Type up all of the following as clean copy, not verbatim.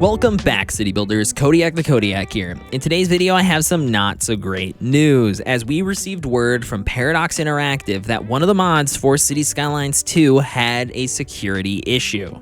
Welcome back, City Builders. Kodiak the Kodiak here. In today's video, I have some not so great news, as we received word from Paradox Interactive that one of the mods for City Skylines 2 had a security issue.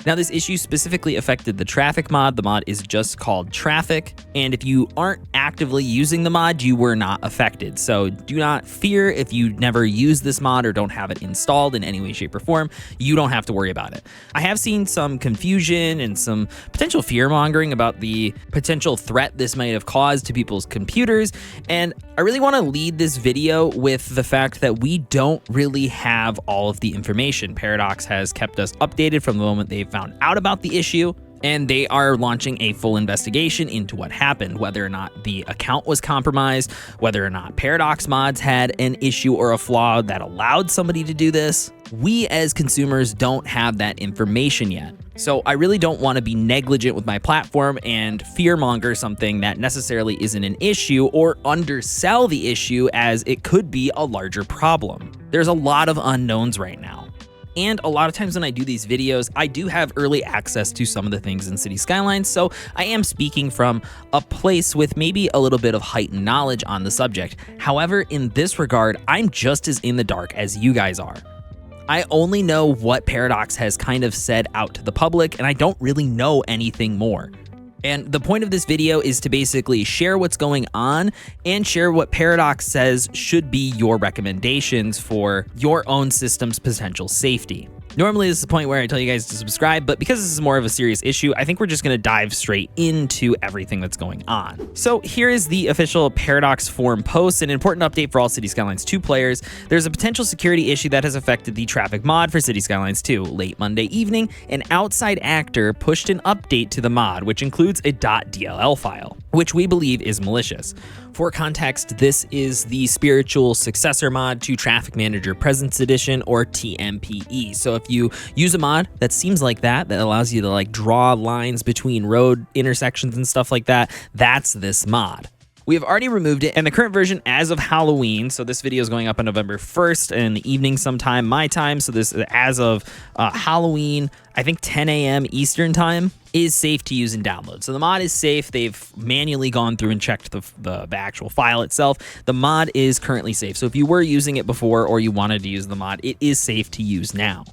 Now, this issue specifically affected the traffic mod. The mod is just called traffic, and if you aren't actively using the mod, you were not affected. So do not fear if you never use this mod or don't have it installed in any way, shape, or form. You don't have to worry about it. I have seen some confusion and some potential fear-mongering about the potential threat this might have caused to people's computers, and I really want to lead this video with the fact that we don't really have all of the information. Paradox has kept us updated from the moment they've found out about the issue, and they are launching a full investigation into what happened, whether or not the account was compromised, whether or not Paradox mods had an issue or a flaw that allowed somebody to do this. We as consumers don't have that information yet. So I really don't want to be negligent with my platform and fearmonger something that necessarily isn't an issue or undersell the issue as it could be a larger problem. There's a lot of unknowns right now. And a lot of times when I do these videos, I do have early access to some of the things in City Skylines, so I am speaking from a place with maybe a little bit of heightened knowledge on the subject. However, in this regard, I'm just as in the dark as you guys are. I only know what Paradox has kind of said out to the public, and I don't really know anything more. And the point of this video is to basically share what's going on and share what Paradox says should be your recommendations for your own system's potential safety. Normally, this is the point where I tell you guys to subscribe, but because this is more of a serious issue, I think we're just going to dive straight into everything that's going on. So here is the official Paradox forum post, an important update for all City Skylines 2 players. There's a potential security issue that has affected the traffic mod for City Skylines 2. Late Monday evening, an outside actor pushed an update to the mod, which includes a .dll file, which we believe is malicious. For context, this is the spiritual successor mod to Traffic Manager Presence Edition, or TMPE. So if you use a mod that seems like that allows you to like draw lines between road intersections and stuff like that, that's this mod. We have already removed it, and the current version as of Halloween, so this video is going up on November 1st in the evening sometime, my time, so this as of Halloween, I think 10 a.m. Eastern time, is safe to use and download. So the mod is safe. They've manually gone through and checked the actual file itself. The mod is currently safe. So if you were using it before or you wanted to use the mod, it is safe to use now.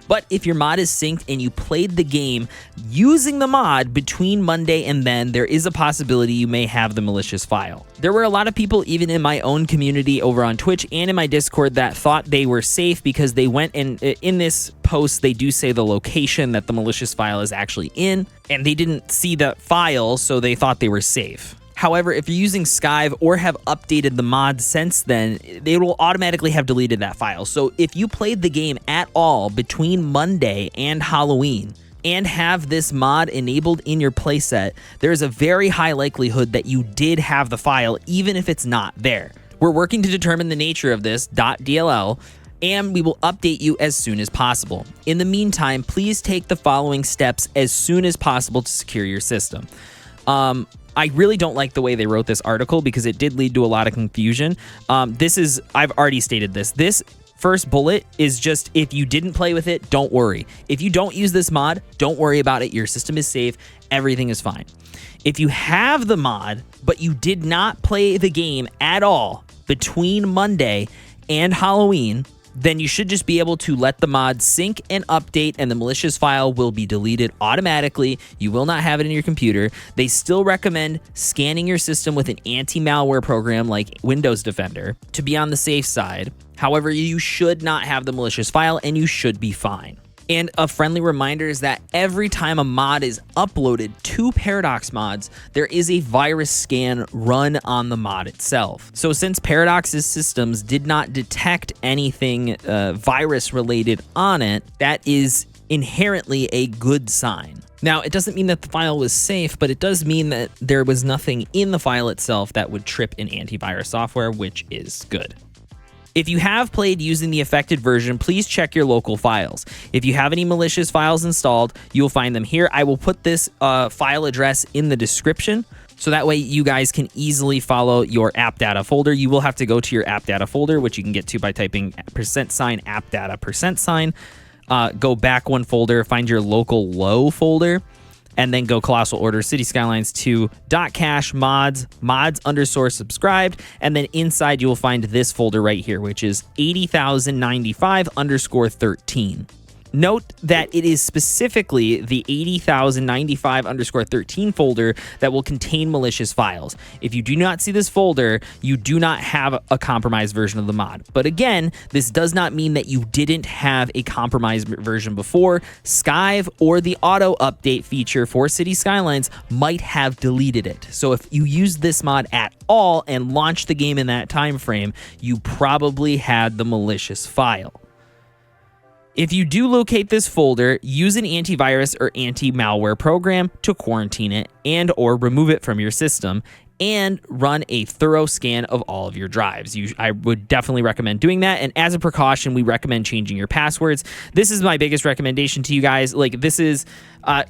But if your mod is synced and you played the game using the mod between Monday and then, there is a possibility you may have the malicious file. There were a lot of people, even in my own community over on Twitch and in my Discord, that thought they were safe because they went and in this post, they do say the location that the malicious file is actually in, and they didn't see that file, so they thought they were safe. However, if you're using Skyve or have updated the mod since then, they will automatically have deleted that file. So if you played the game at all between Monday and Halloween and have this mod enabled in your playset, there is a very high likelihood that you did have the file, even if it's not there. We're working to determine the nature of this .dll, and we will update you as soon as possible. In the meantime, please take the following steps as soon as possible to secure your system. I really don't like the way they wrote this article because it did lead to a lot of confusion. I've already stated this. This first bullet is just, if you didn't play with it, don't worry. If you don't use this mod, don't worry about it. Your system is safe. Everything is fine. If you have the mod, but you did not play the game at all between Monday and Halloween, then you should just be able to let the mod sync and update, and the malicious file will be deleted automatically. You will not have it in your computer. They still recommend scanning your system with an anti-malware program like Windows Defender to be on the safe side. However, you should not have the malicious file, and you should be fine. And a friendly reminder is that every time a mod is uploaded to Paradox mods, there is a virus scan run on the mod itself. So since Paradox's systems did not detect anything virus related on it, that is inherently a good sign. Now, it doesn't mean that the file was safe, but it does mean that there was nothing in the file itself that would trip an antivirus software, which is good. If you have played using the affected version, please check your local files. If you have any malicious files installed, you'll find them here. I will put this file address in the description, so that way you guys can easily follow your app data folder. You will have to go to your app data folder, which you can get to by typing %, app data %. Go back one folder, find your local low folder, and then go Colossal Order City Skylines 2.cache mods _subscribed, and then inside you will find this folder right here, which is 80,095_13. Note that it is specifically the 80,095_13 folder that will contain malicious files. If you do not see this folder, you do not have a compromised version of the mod. But again, this does not mean that you didn't have a compromised version before. Skyve or the auto update feature for City Skylines might have deleted it. So if you used this mod at all and launched the game in that time frame, you probably had the malicious file. If you do locate this folder, use an antivirus or anti-malware program to quarantine it and or remove it from your system, and run a thorough scan of all of your drives. I would definitely recommend doing that. And as a precaution, we recommend changing your passwords. This is my biggest recommendation to you guys. Like, this is,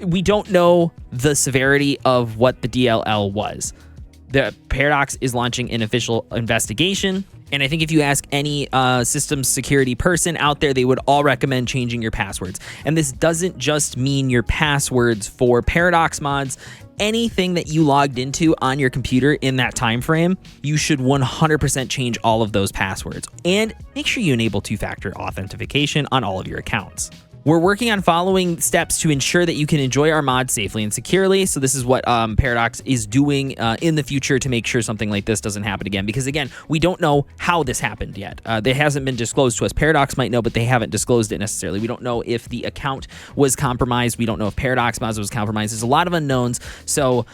we don't know the severity of what the DLL was. The Paradox is launching an official investigation. And I think if you ask any systems security person out there, they would all recommend changing your passwords. And this doesn't just mean your passwords for Paradox mods. Anything that you logged into on your computer in that time frame, you should 100% change all of those passwords. And make sure you enable two-factor authentication on all of your accounts. We're working on following steps to ensure that you can enjoy our mods safely and securely. So this is what Paradox is doing in the future to make sure something like this doesn't happen again. Because again, we don't know how this happened yet. It hasn't been disclosed to us. Paradox might know, but they haven't disclosed it necessarily. We don't know if the account was compromised. We don't know if Paradox mods was compromised. There's a lot of unknowns. So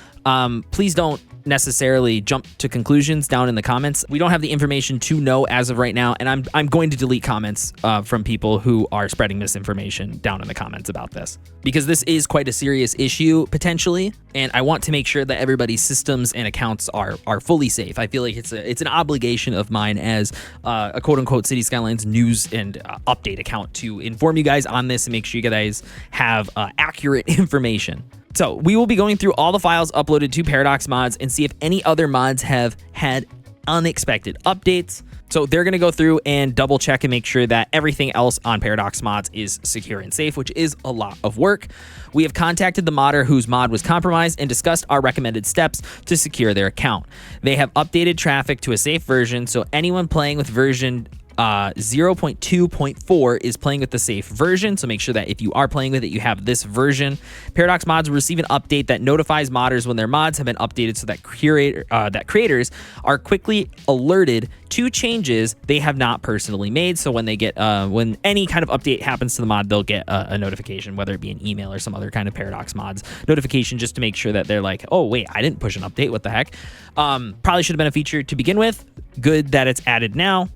please don't necessarily jump to conclusions down in the comments. We don't have the information to know as of right now, and I'm going to delete comments from people who are spreading misinformation down in the comments about this, because this is quite a serious issue potentially, and I want to make sure that everybody's systems and accounts are fully safe. I feel like it's an obligation of mine as a quote-unquote City Skylines news and update account to inform you guys on this and make sure you guys have accurate information. So we will be going through all the files uploaded to Paradox mods and see if any other mods have had unexpected updates. So they're going to go through and double check and make sure that everything else on Paradox mods is secure and safe, which is a lot of work. We have contacted the modder whose mod was compromised and discussed our recommended steps to secure their account. They have updated traffic to a safe version, so anyone playing with version 0.2.4 is playing with the safe version, so make sure that if you are playing with it, you have this version. Paradox mods will receive an update that notifies modders when their mods have been updated, so that creators are quickly alerted to changes they have not personally made. So when they get when any kind of update happens to the mod, they'll get a notification, whether it be an email or some other kind of Paradox mods notification, just to make sure that they're like, oh wait, I didn't push an update, what the heck. Probably should have been a feature to begin with. Good that it's added now.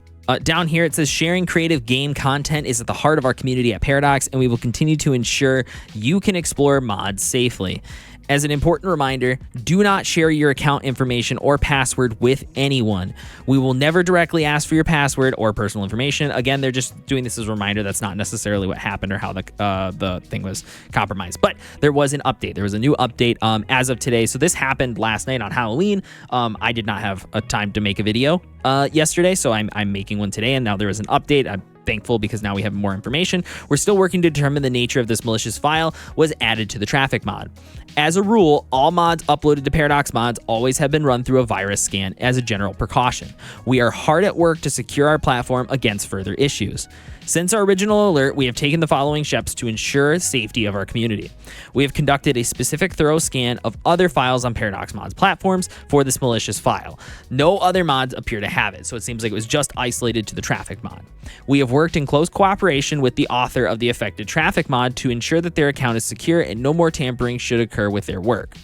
Down here, it says sharing creative game content is at the heart of our community at Paradox, and we will continue to ensure you can explore mods safely. As an important reminder, do not share your account information or password with anyone. We will never directly ask for your password or personal information. Again, they're just doing this as a reminder. That's not necessarily what happened or how the thing was compromised. But there was an update. There was a new update as of today. So this happened last night on Halloween. I did not have a time to make a video yesterday, so I'm making one today, and now there is an update. I'm thankful because now we have more information. We're still working to determine the nature of this malicious file was added to the traffic mod. As a rule, all mods uploaded to Paradox mods always have been run through a virus scan as a general precaution. We are hard at work to secure our platform against further issues. Since our original alert, we have taken the following steps to ensure safety of our community. We have conducted a specific thorough scan of other files on Paradox mods platforms for this malicious file. No other mods appear to have it, so it seems like it was just isolated to the traffic mod. We have worked in close cooperation with the author of the affected traffic mod to ensure that their account is secure and no more tampering should occur with their work.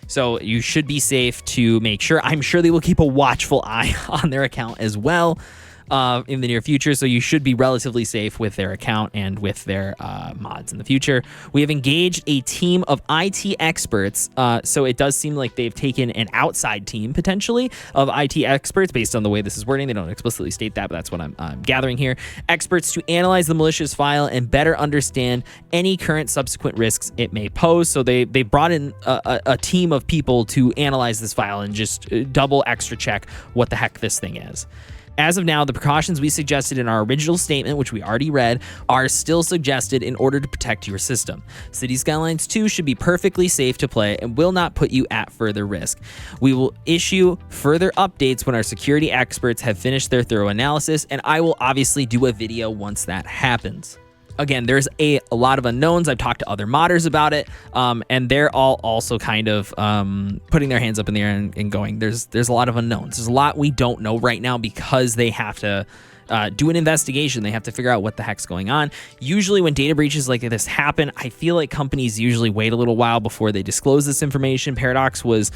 So you should be safe to make sure. I'm sure they will keep a watchful eye on their account as well in the near future, so you should be relatively safe with their account and with their mods in the future. We have engaged a team of IT experts, so it does seem like they've taken an outside team, potentially, of IT experts based on the way this is wording. They don't explicitly state that, but that's what I'm gathering here. Experts to analyze the malicious file and better understand any current subsequent risks it may pose. So they brought in a team of people to analyze this file and just double extra check what the heck this thing is. As of now, the precautions we suggested in our original statement, which we already read, are still suggested in order to protect your system. City Skylines 2 should be perfectly safe to play and will not put you at further risk. We will issue further updates when our security experts have finished their thorough analysis, and I will obviously do a video once that happens. Again, there's a lot of unknowns. I've talked to other modders about it, and they're all also kind of putting their hands up in the air and going, there's a lot of unknowns. There's a lot we don't know right now because they have to do an investigation. They have to figure out what the heck's going on. Usually when data breaches like this happen, I feel like companies usually wait a little while before they disclose this information. Paradox was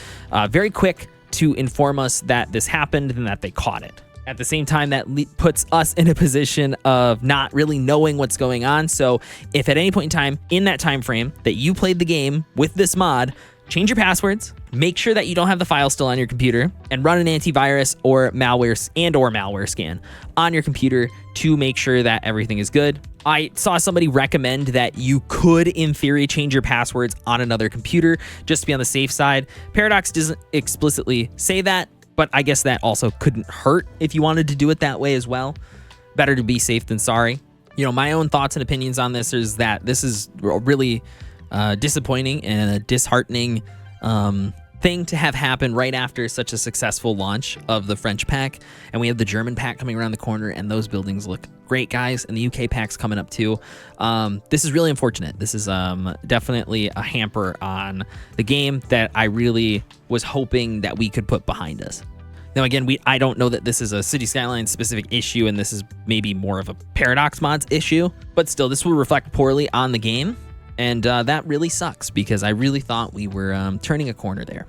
very quick to inform us that this happened and that they caught it. At the same time, that puts us in a position of not really knowing what's going on. So if at any point in time in that time frame that you played the game with this mod, change your passwords, make sure that you don't have the file still on your computer, and run an antivirus or malware scan on your computer to make sure that everything is good. I saw somebody recommend that you could, in theory, change your passwords on another computer just to be on the safe side. Paradox doesn't explicitly say that, but I guess that also couldn't hurt if you wanted to do it that way as well. Better to be safe than sorry. You know, my own thoughts and opinions on this is that this is really disappointing and a disheartening thing to have happen right after such a successful launch of the French pack. And we have the German pack coming around the corner, and those buildings look great, guys. And the UK pack's coming up too. This is really unfortunate. This is definitely a hamper on the game that I really was hoping that we could put behind us. Now, again, I don't know that this is a City Skylines specific issue, and this is maybe more of a Paradox mods issue, but still, this will reflect poorly on the game. And that really sucks because I really thought we were turning a corner there.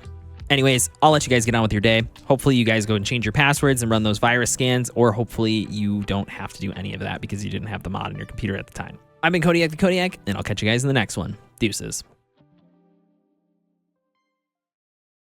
Anyways, I'll let you guys get on with your day. Hopefully you guys go and change your passwords and run those virus scans, or hopefully you don't have to do any of that because you didn't have the mod on your computer at the time. I've been Kodiak the Kodiak, and I'll catch you guys in the next one. Deuces.